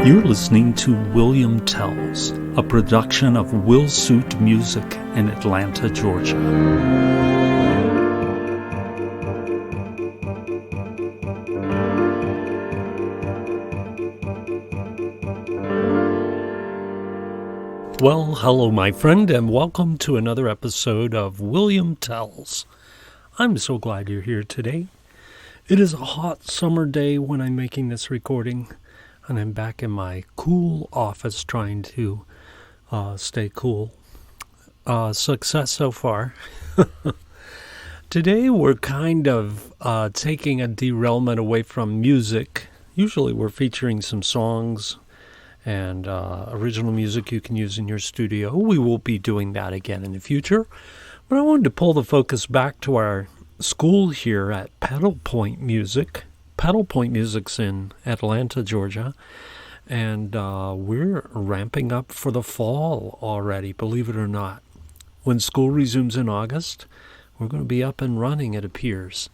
You're listening to William Tells, a production of Will Suit Music in Atlanta, Georgia. Well, hello, my friend, and welcome to another episode of William Tells. I'm so glad you're here today. It is a hot summer day when I'm making this recording, and I'm back in my cool office trying to stay cool. Success so far. Today we're kind of taking a derailment away from music. Usually we're featuring some songs and original music you can use in your studio. We will be doing that again in the future. But I wanted to pull the focus back to our school here at Pedal Point Music. Pedal Point Music's in Atlanta, Georgia, and we're ramping up for the fall already, believe it or not. When school resumes in August, we're going to be up and running, it appears.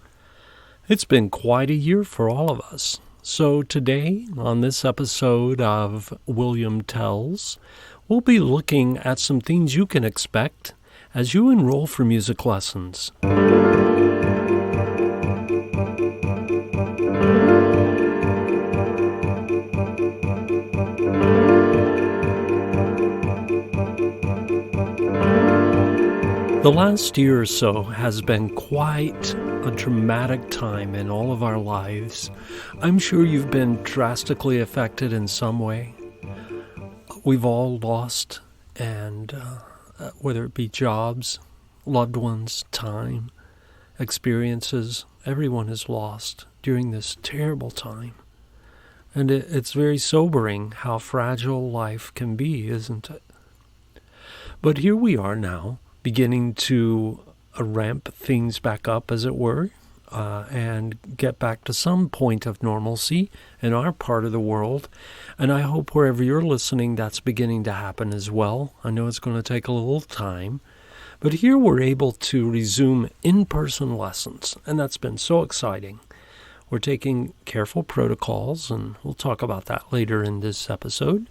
It's been quite a year for all of us. So today, on this episode of William Tells, we'll be looking at some things you can expect as you enroll for music lessons. The last year or so has been quite a dramatic time in all of our lives. I'm sure you've been drastically affected in some way. We've all lost, and whether it be jobs, loved ones, time, experiences, everyone has lost during this terrible time. And it's very sobering how fragile life can be, isn't it? But here we are now, beginning to ramp things back up, as it were, and get back to some point of normalcy in our part of the world. And I hope wherever you're listening, that's beginning to happen as well. I know it's going to take a little time, but here we're able to resume in-person lessons, and that's been so exciting. We're taking careful protocols, and we'll talk about that later in this episode.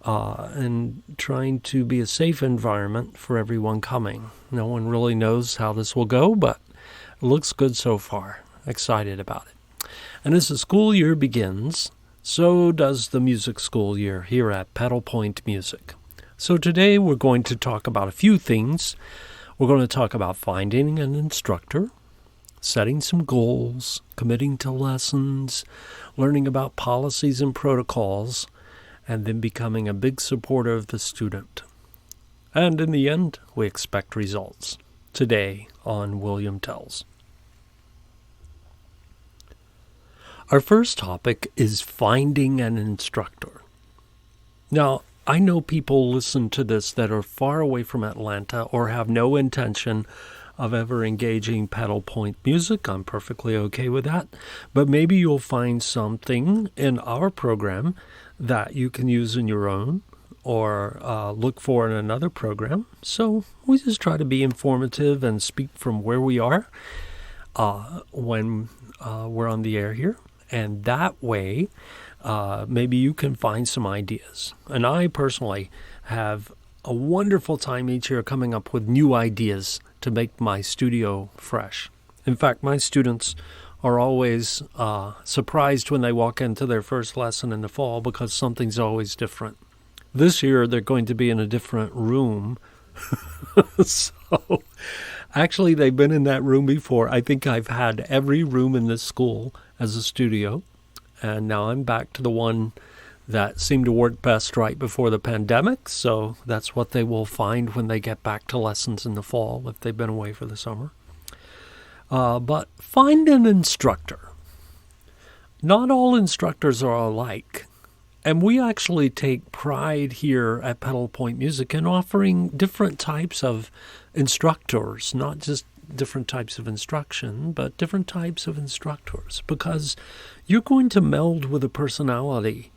And trying to be a safe environment for everyone coming. No one really knows how this will go, but it looks good so far. Excited about it. And as the school year begins, so does the music school year here at Pedal Point Music. So today we're going to talk about a few things. We're going to talk about finding an instructor, setting some goals, committing to lessons, learning about policies and protocols, and then becoming a big supporter of the student. And in the end, we expect results. Today on William Tells. Our first topic is finding an instructor. Now, I know people listen to this that are far away from Atlanta or have no intention of ever engaging Pedal Point Music. I'm perfectly okay with that. But maybe you'll find something in our program that you can use in your own or look for in another program. So we just try to be informative and speak from where we are when we're on the air here. And that way, maybe you can find some ideas. And I personally have a wonderful time each year coming up with new ideas to make my studio fresh. In fact, my students are always surprised when they walk into their first lesson in the fall because something's always different. This year, they're going to be in a different room. So, actually, they've been in that room before. I think I've had every room in this school as a studio, and now I'm back to the one that seemed to work best right before the pandemic, so that's what they will find when they get back to lessons in the fall if they've been away for the summer. But find an instructor. Not all instructors are alike, and we actually take pride here at Pedal Point Music in offering different types of instructors, not just different types of instruction, but different types of instructors, because you're going to meld with a personality.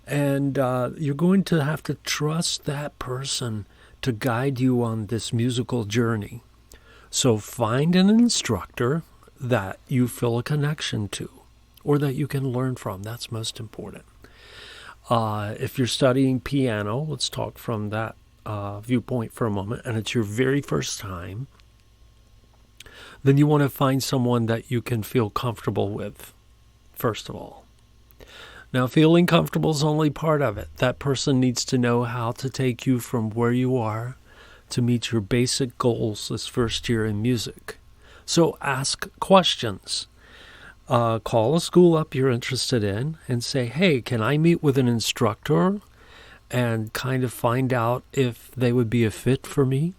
And you're going to have to trust that person to guide you on this musical journey. So find an instructor that you feel a connection to or that you can learn from. That's most important. If you're studying piano, let's talk from that viewpoint for a moment, and it's your very first time, then you want to find someone that you can feel comfortable with, first of all. Now, feeling comfortable is only part of it. That person needs to know how to take you from where you are to meet your basic goals this first year in music. So ask questions. Call a school up you're interested in and say, hey, can I meet with an instructor and kind of find out if they would be a fit for me?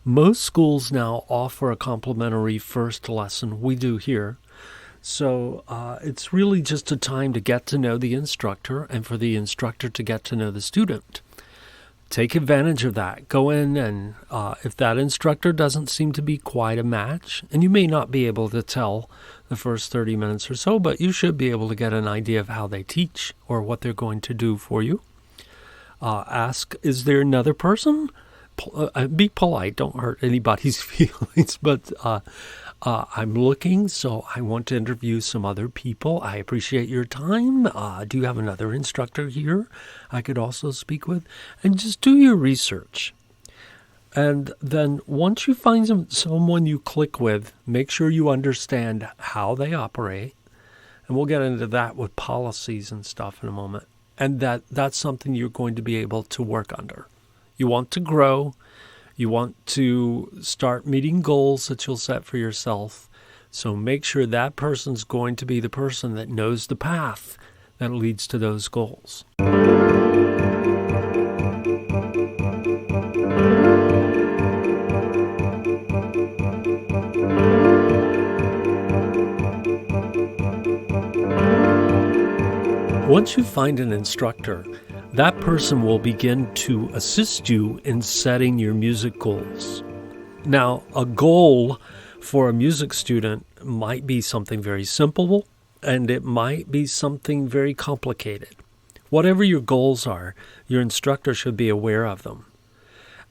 Most schools now offer a complimentary first lesson. We do here. So it's really just a time to get to know the instructor and for the instructor to get to know the student. Take advantage of that. Go in and if that instructor doesn't seem to be quite a match, and you may not be able to tell the first 30 minutes or so, but you should be able to get an idea of how they teach or what they're going to do for you. Ask, is there another person? Be polite. Don't hurt anybody's feelings, but I'm looking, so I want to interview some other people. I appreciate your time. Do you have another instructor here I could also speak with? And just do your research. And then once you find someone you click with, make sure you understand how they operate. And we'll get into that with policies and stuff in a moment. And that's something you're going to be able to work under. You want to grow. You want to start meeting goals that you'll set for yourself. So make sure that person's going to be the person that knows the path that leads to those goals. Once you find an instructor, that person will begin to assist you in setting your music goals. Now, a goal for a music student might be something very simple, and it might be something very complicated. Whatever your goals are, your instructor should be aware of them.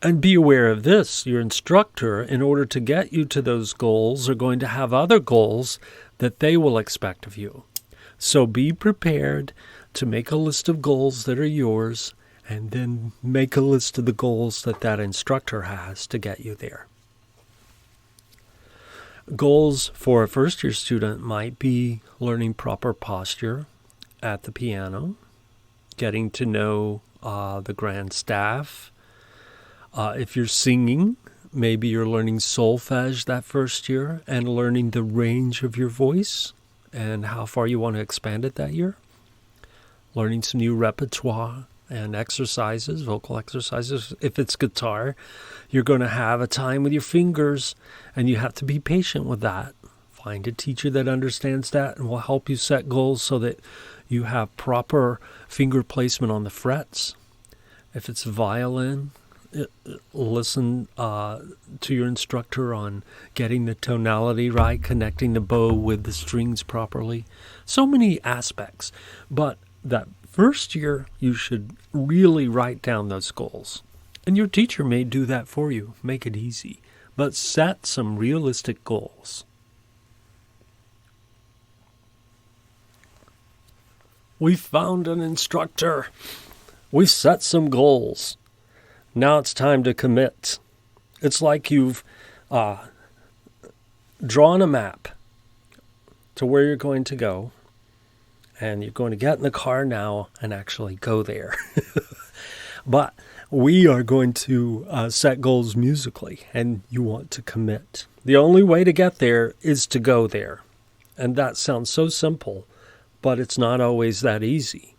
And be aware of this, your instructor, in order to get you to those goals, are going to have other goals that they will expect of you. So be prepared to make a list of goals that are yours, and then make a list of the goals that that instructor has to get you there. Goals for a first-year student might be learning proper posture at the piano, getting to know the grand staff. If you're singing, maybe you're learning solfege that first year and learning the range of your voice and how far you want to expand it that year. Learning some new repertoire and exercises, vocal exercises. If it's guitar, you're going to have a time with your fingers, and you have to be patient with that. Find a teacher that understands that and will help you set goals so that you have proper finger placement on the frets. If it's violin, listen to your instructor on getting the tonality right, connecting the bow with the strings properly. So many aspects. But that first year, you should really write down those goals. And your teacher may do that for you. Make it easy. But set some realistic goals. We found an instructor. We set some goals. Now it's time to commit. It's like you've drawn a map to where you're going to go. And you're going to get in the car now and actually go there. But we are going to set goals musically, and you want to commit. The only way to get there is to go there. And that sounds so simple, but it's not always that easy.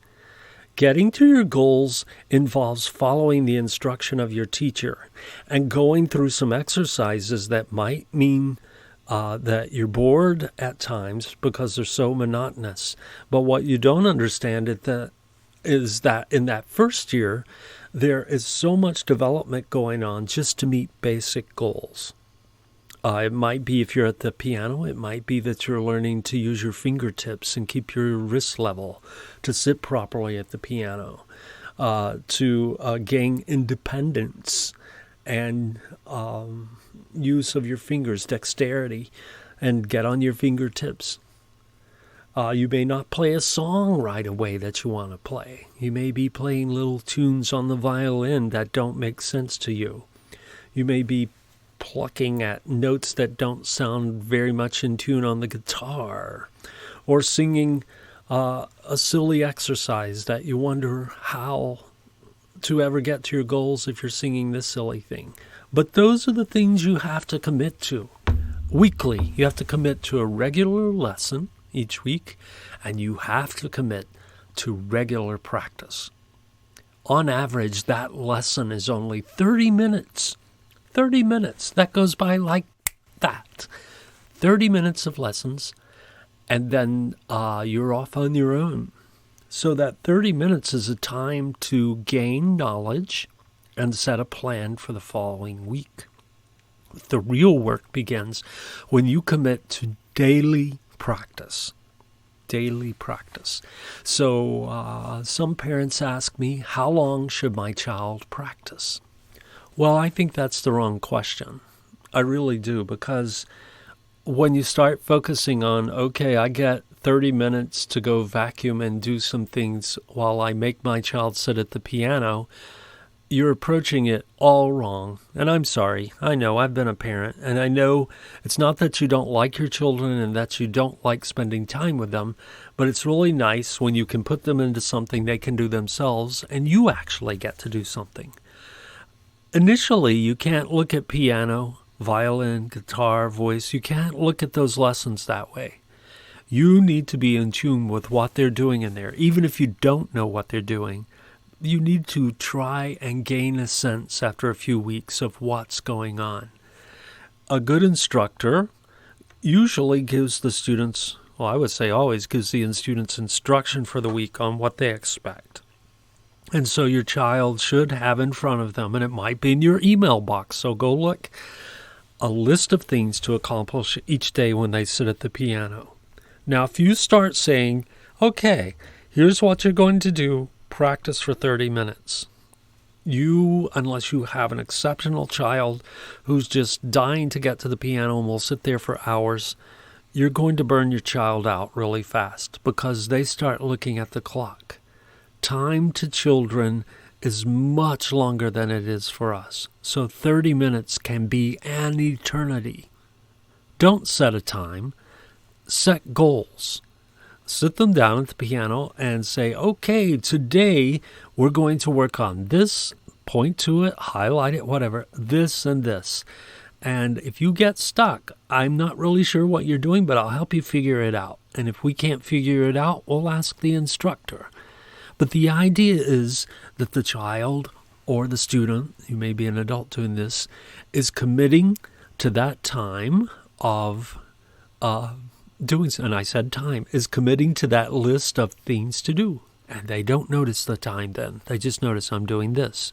Getting to your goals involves following the instruction of your teacher and going through some exercises that might mean that you're bored at times because they're so monotonous. But what you don't understand is that in that first year, there is so much development going on just to meet basic goals. It might be, if you're at the piano, it might be that you're learning to use your fingertips and keep your wrist level, to sit properly at the piano, to gain independence and use of your fingers, dexterity, and get on your fingertips. You may not play a song right away that you want to play. You may be playing little tunes on the violin that don't make sense to you. You may be plucking at notes that don't sound very much in tune on the guitar, or singing a silly exercise that you wonder how to ever get to your goals if you're singing this silly thing. But those are the things you have to commit to. Weekly, you have to commit to a regular lesson each week, and you have to commit to regular practice. On average, that lesson is only 30 minutes. 30 minutes. That goes by like that. 30 minutes of lessons, and then you're off on your own. So that 30 minutes is a time to gain knowledge and set a plan for the following week. The real work begins when you commit to daily practice. Daily practice. So some parents ask me, how long should my child practice? Well, I think that's the wrong question. I really do, because when you start focusing on, okay, I get 30 minutes to go vacuum and do some things while I make my child sit at the piano, you're approaching it all wrong. And I'm sorry. I know I've been a parent, and I know it's not that you don't like your children and that you don't like spending time with them, but it's really nice when you can put them into something they can do themselves and you actually get to do something. Initially, you can't look at piano, violin, guitar, voice. You can't look at those lessons that way. You need to be in tune with what they're doing in there. Even if you don't know what they're doing, you need to try and gain a sense after a few weeks of what's going on. A good instructor usually gives the students, well, I would say always gives the students instruction for the week on what they expect. And so your child should have in front of them, and it might be in your email box, so go look, a list of things to accomplish each day when they sit at the piano. Now, if you start saying, okay, here's what you're going to do, practice for 30 minutes. Unless you have an exceptional child who's just dying to get to the piano and will sit there for hours, you're going to burn your child out really fast because they start looking at the clock. Time to children is much longer than it is for us. So 30 minutes can be an eternity. Don't set a time. Set goals. Sit them down at the piano and say, okay, today we're going to work on this, point to it, highlight it, whatever, this and this. And if you get stuck, I'm not really sure what you're doing, but I'll help you figure it out. And if we can't figure it out, we'll ask the instructor. But the idea is that the child or the student, you may be an adult doing this, is committing to that time of doing, and I said time, is committing to that list of things to do. And they don't notice the time then. They just notice I'm doing this.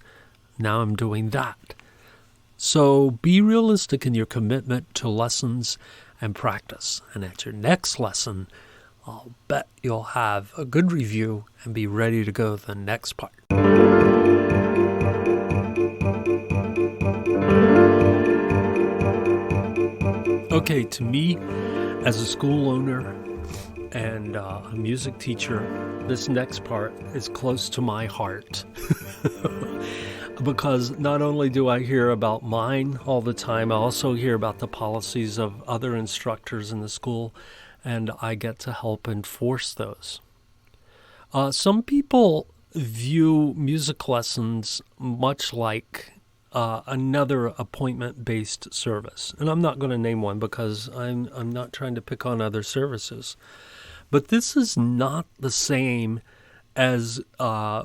Now I'm doing that. So be realistic in your commitment to lessons and practice. And at your next lesson, I'll bet you'll have a good review and be ready to go to the next part. Okay, to me, as a school owner and a music teacher, this next part is close to my heart. Because not only do I hear about mine all the time, I also hear about the policies of other instructors in the school, and I get to help enforce those. Some people view music lessons much like another appointment-based service. And I'm not going to name one because I'm not trying to pick on other services. But this is not the same as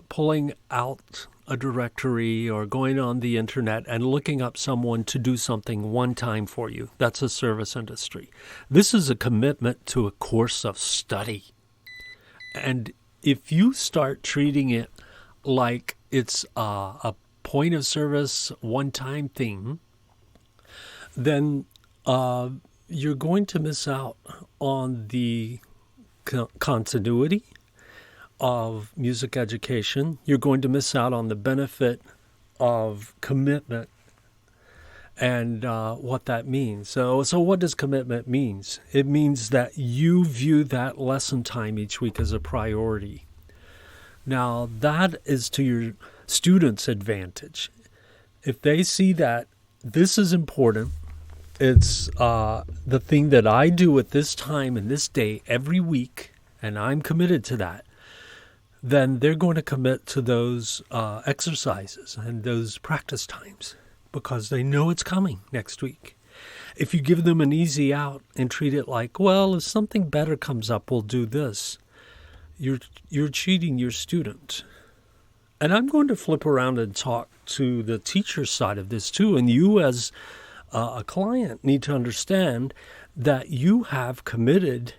pulling out a directory or going on the internet and looking up someone to do something one time for you. That's a service industry. This is a commitment to a course of study. And if you start treating it like it's a point of service, one-time thing, then you're going to miss out on the continuity of music education. You're going to miss out on the benefit of commitment. and what that means. So what does commitment means? It means that you view that lesson time each week as a priority. Now, that is to your students' advantage. If they see that this is important, it's the thing that I do at this time and this day every week, and I'm committed to that, then they're going to commit to those exercises and those practice times because they know it's coming next week. If you give them an easy out and treat it like, well, if something better comes up, we'll do this, you're cheating your student. And I'm going to flip around and talk to the teacher side of this too. And you as a client need to understand that you have committed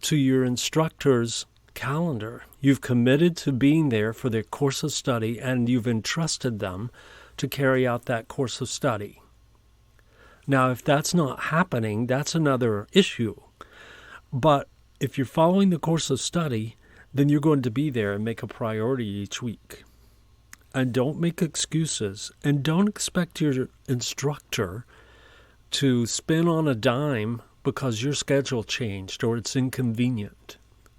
to your instructor's calendar. You've committed to being there for their course of study, and you've entrusted them to carry out that course of study. Now, if that's not happening, that's another issue. But if you're following the course of study, then you're going to be there and make a priority each week. And don't make excuses, and don't expect your instructor to spin on a dime because your schedule changed or it's inconvenient.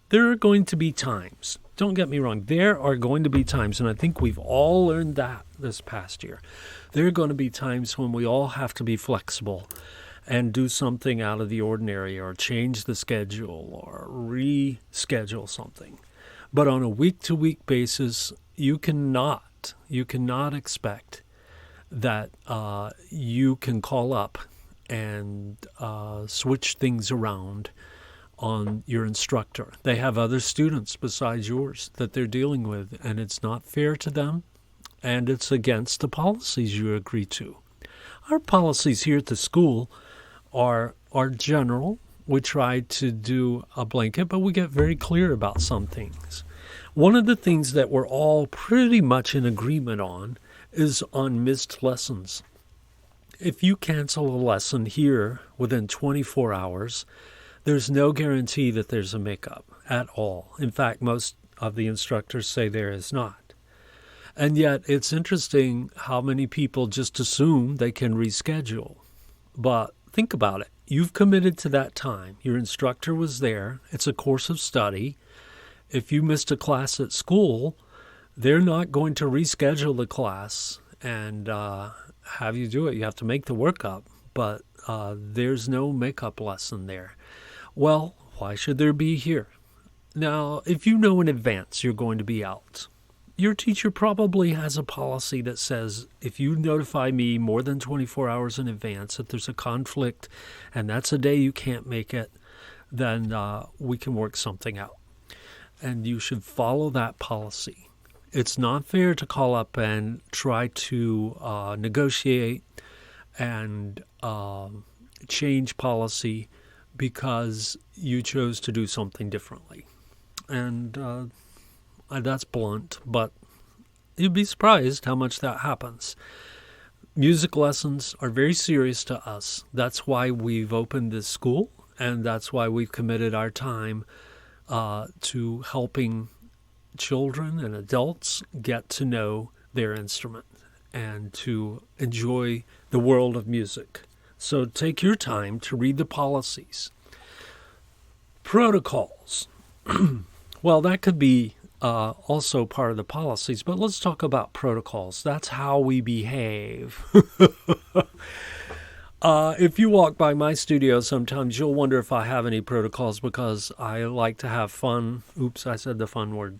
There are going to be times, don't get me wrong, there are going to be times, and I think we've all learned that this past year. There are going to be times when we all have to be flexible and do something out of the ordinary or change the schedule or reschedule something. But on a week-to-week basis, you cannot expect that you can call up and switch things around on your instructor. They have other students besides yours that they're dealing with, and it's not fair to them, and it's against the policies you agree to. Our policies here at the school are general. We try to do a blanket, but we get very clear about some things. One of the things that we're all pretty much in agreement on is on missed lessons. If you cancel a lesson here within 24 hours, there's no guarantee that there's a makeup at all. In fact, most of the instructors say there is not. And yet, it's interesting how many people just assume they can reschedule. But think about it. You've committed to that time. Your instructor was there. It's a course of study. If you missed a class at school, they're not going to reschedule the class and have you do it. You have to make the work up, but there's no makeup lesson there. Well, why should there be here? Now, if you know in advance you're going to be out, your teacher probably has a policy that says if you notify me more than 24 hours in advance that there's a conflict and that's a day you can't make it, then we can work something out. And you should follow that policy. It's not fair to call up and try to negotiate and change policy because you chose to do something differently. And that's blunt, but you'd be surprised how much that happens. Music lessons are very serious to us. That's why we've opened this school, and that's why we've committed our time to helping children and adults get to know their instrument and to enjoy the world of music. So take your time to read the policies. Protocols. Well, that could be also part of the policies, but let's talk about protocols. That's how we behave. If you walk by my studio sometimes, you'll wonder if I have any protocols because I like to have fun. Oops, I said the fun word.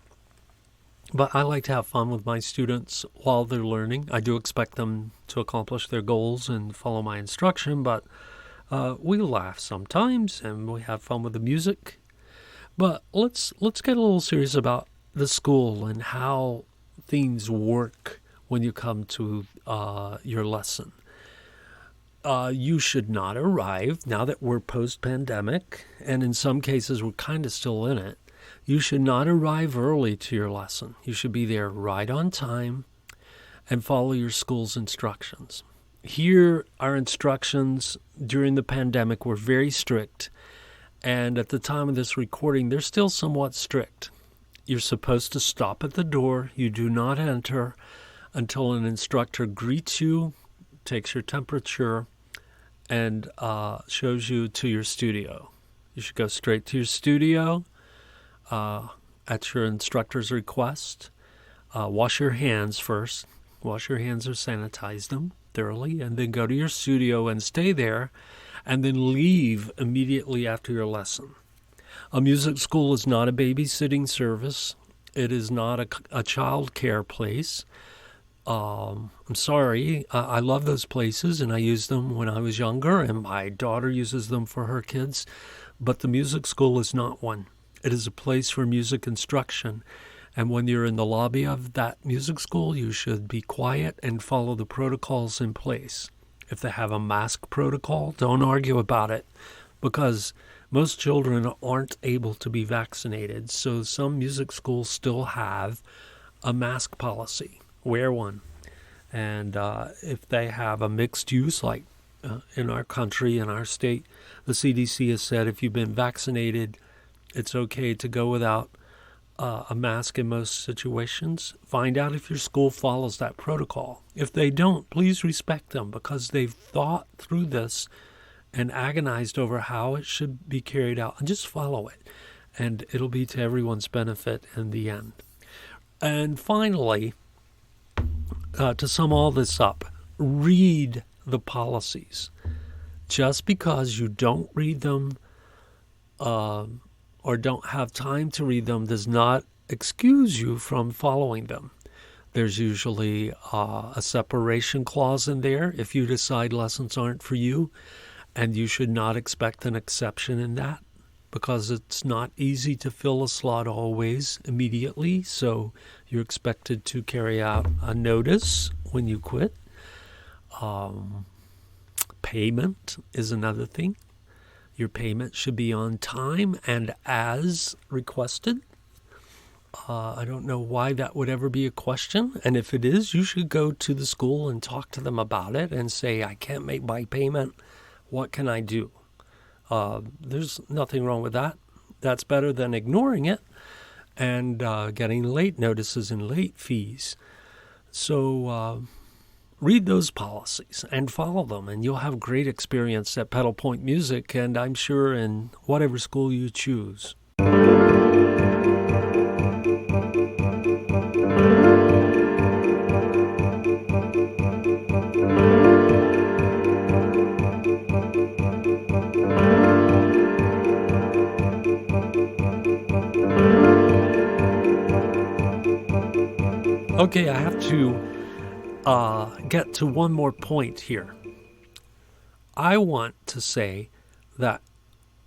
But I like to have fun with my students while they're learning. I do expect them to accomplish their goals and follow my instruction, but we laugh sometimes and we have fun with the music. But let's get a little serious about the school and how things work when you come to your lesson. You should not arrive, now that we're post-pandemic, and in some cases we're kind of still in it, you should not arrive early to your lesson. You should be there right on time and follow your school's instructions. Here, our instructions during the pandemic were very strict, and at the time of this recording, they're still somewhat strict. You're supposed to stop at the door. You do not enter until an instructor greets you, takes your temperature, and shows you to your studio. You should go straight to your studio at your instructor's request. Wash your hands first. Wash your hands or sanitize them thoroughly, and then go to your studio and stay there, and then leave immediately after your lesson. A music school is not a babysitting service. It is not a child care place. I'm sorry. I love those places, and I used them when I was younger, and my daughter uses them for her kids. But the music school is not one. It is a place for music instruction. And when you're in the lobby of that music school, you should be quiet and follow the protocols in place. If they have a mask protocol, don't argue about it, because most children aren't able to be vaccinated. So some music schools still have a mask policy. Wear one. And if they have a mixed use, like in our country, in our state, the CDC has said if you've been vaccinated, it's okay to go without a mask in most situations. Find out if your school follows that protocol. If they don't, please respect them, because they've thought through this and agonized over how it should be carried out, and just follow it. And it'll be to everyone's benefit in the end. And finally, to sum all this up, read the policies. Just because you don't read them or don't have time to read them does not excuse you from following them. There's usually a separation clause in there if you decide lessons aren't for you, and you should not expect an exception in that, because it's not easy to fill a slot always immediately, so you're expected to carry out a notice when you quit. Payment is another thing. Your payment should be on time and as requested. I don't know why that would ever be a question. And if it is, you should go to the school and talk to them about it and say, I can't make my payment. What can I do? There's nothing wrong with that. That's better than ignoring it and getting late notices and late fees. So read those policies and follow them, and you'll have great experience at Pedal Point Music, and I'm sure in whatever school you choose. Okay, I have to get to one more point here. I want to say that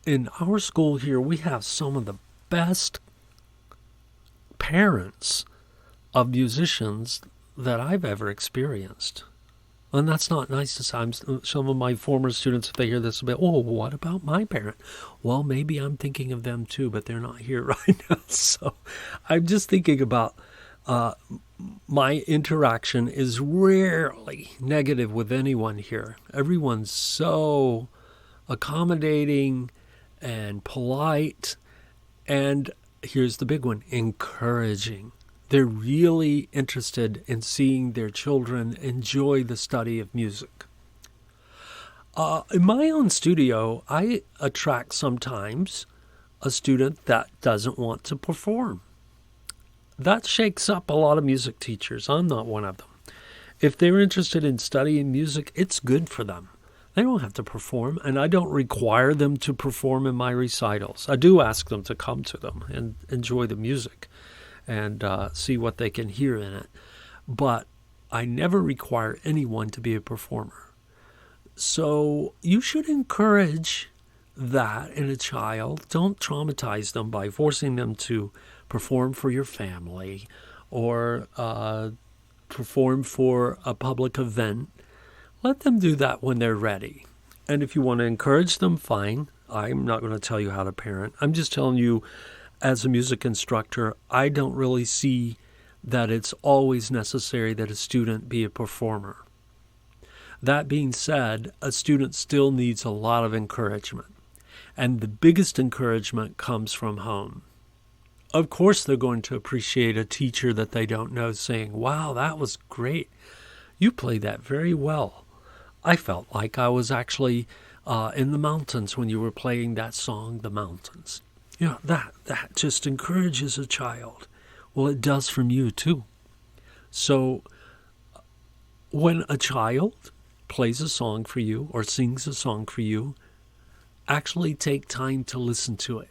in our school here, we have some of the best parents of musicians that I've ever experienced. And that's not nice to say. Some of my former students, if they hear this, will be, oh, what about my parent? Well, maybe I'm thinking of them too, but they're not here right now. So I'm just thinking about my interaction is rarely negative with anyone here. Everyone's so accommodating and polite, and here's the big one, encouraging. They're really interested in seeing their children enjoy the study of music. In my own studio, I attract sometimes a student that doesn't want to perform. That shakes up a lot of music teachers. I'm not one of them. If they're interested in studying music, it's good for them. They don't have to perform, and I don't require them to perform in my recitals. I do ask them to come to them and enjoy the music and see what they can hear in it. But I never require anyone to be a performer. So you should encourage that in a child. Don't traumatize them by forcing them to perform for your family or perform for a public event. Let them do that when they're ready. And if you want to encourage them, fine. I'm not going to tell you how to parent. I'm just telling you, as a music instructor, I don't really see that it's always necessary that a student be a performer. That being said, a student still needs a lot of encouragement. And the biggest encouragement comes from home. Of course, they're going to appreciate a teacher that they don't know saying, wow, that was great. You played that very well. I felt like I was actually in the mountains when you were playing that song, The Mountains. That just encourages a child. Well, it does from you too. So when a child plays a song for you or sings a song for you, actually take time to listen to it.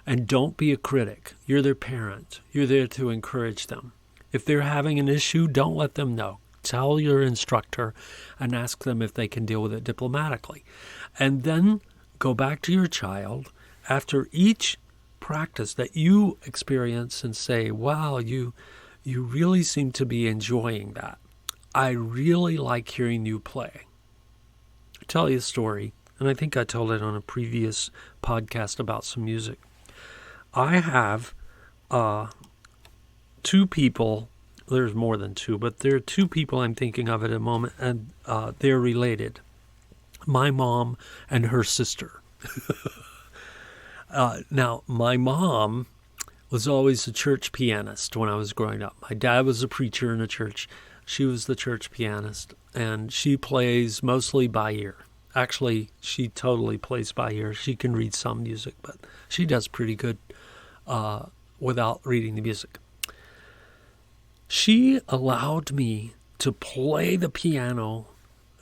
And don't be a critic. You're their parent. You're there to encourage them. If they're having an issue, don't let them know. Tell your instructor and ask them if they can deal with it diplomatically. And then go back to your child after each practice that you experience and say, wow, you really seem to be enjoying that. I really like hearing you play. I'll tell you a story, and I think I told it on a previous podcast about some music. I have two people. There's more than two, but there are two people I'm thinking of at a moment, and they're related. My mom and her sister. Now, my mom was always a church pianist when I was growing up. My dad was a preacher in a church. She was the church pianist, and she plays mostly by ear. Actually, she totally plays by ear. She can read some music, but she does pretty good without reading the music. She allowed me to play the piano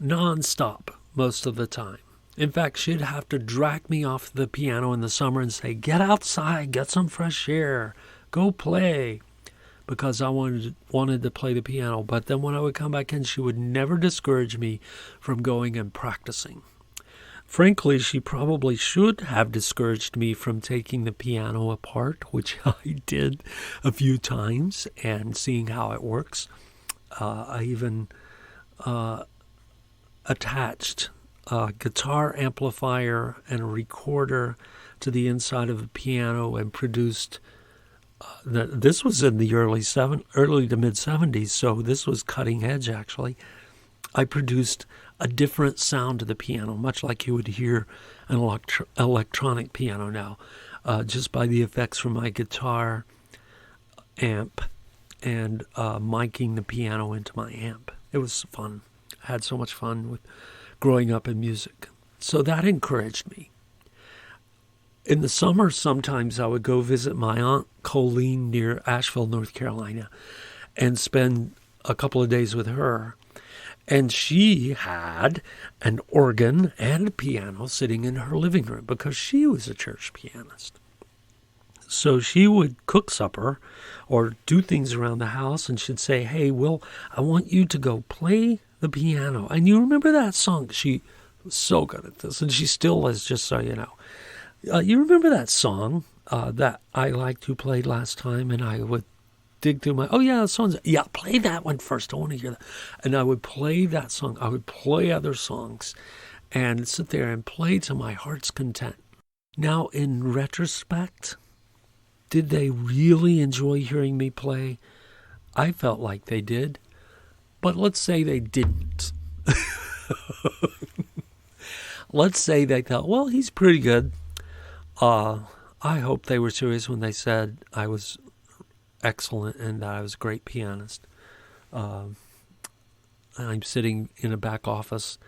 nonstop most of the time. In fact, she'd have to drag me off the piano in the summer and say, get outside, get some fresh air, go play, because I wanted to play the piano. But then when I would come back in, she would never discourage me from going and practicing. Frankly, she probably should have discouraged me from taking the piano apart, which I did a few times, and seeing how it works. I even attached a guitar amplifier and a recorder to the inside of the piano and produced. This was in the early to mid 70s, so this was cutting edge actually. I produced a different sound to the piano, much like you would hear an electronic piano now, just by the effects from my guitar amp and miking the piano into my amp. It was fun. I had so much fun with growing up in music. So that encouraged me. In the summer, sometimes I would go visit my Aunt Colleen near Asheville, North Carolina, and spend a couple of days with her. And she had an organ and a piano sitting in her living room because she was a church pianist. So she would cook supper or do things around the house, and she'd say, hey, Will, I want you to go play the piano. And you remember that song? She was so good at this, and she still is, just so you know. You remember that song that I liked you played last time? And I would dig through oh yeah, the songs. Yeah, play that one first. I want to hear that. And I would play that song. I would play other songs and sit there and play to my heart's content. Now, in retrospect, did they really enjoy hearing me play? I felt like they did. But let's say they didn't. Let's say they thought, well, he's pretty good. I hope they were serious when they said I was excellent and that I was a great pianist. I'm sitting in a back office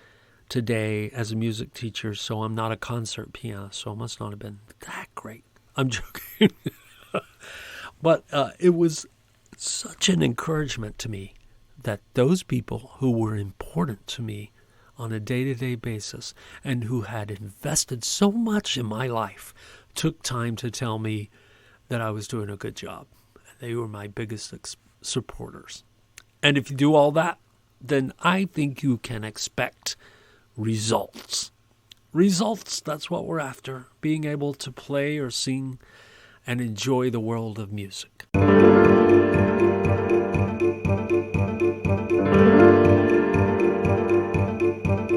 today as a music teacher, so I'm not a concert pianist, so it must not have been that great. I'm joking. But it was such an encouragement to me that those people who were important to me on a day-to-day basis and who had invested so much in my life took time to tell me that I was doing a good job. They were my biggest supporters. And if you do all that, then I think you can expect results. Results, that's what we're after. Being able to play or sing and enjoy the world of music.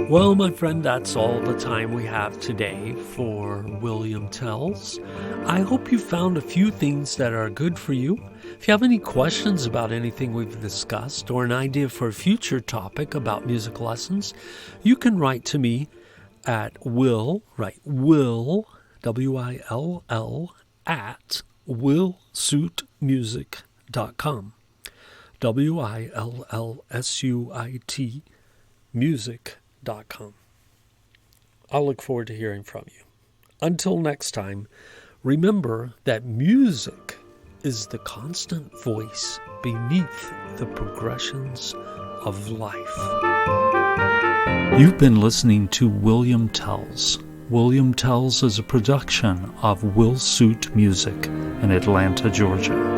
Well, my friend, that's all the time we have today for William Tells. I hope you found a few things that are good for you. If you have any questions about anything we've discussed or an idea for a future topic about music lessons, you can write to me at Will, W-I-L-L, at willsuit.music.com. WILLSUIT music.com. gmail.com. I'll look forward to hearing from you. Until next time, remember that music is the constant voice beneath the progressions of life. You've been listening to William Tells. William Tells is a production of Will Suit Music in Atlanta, Georgia.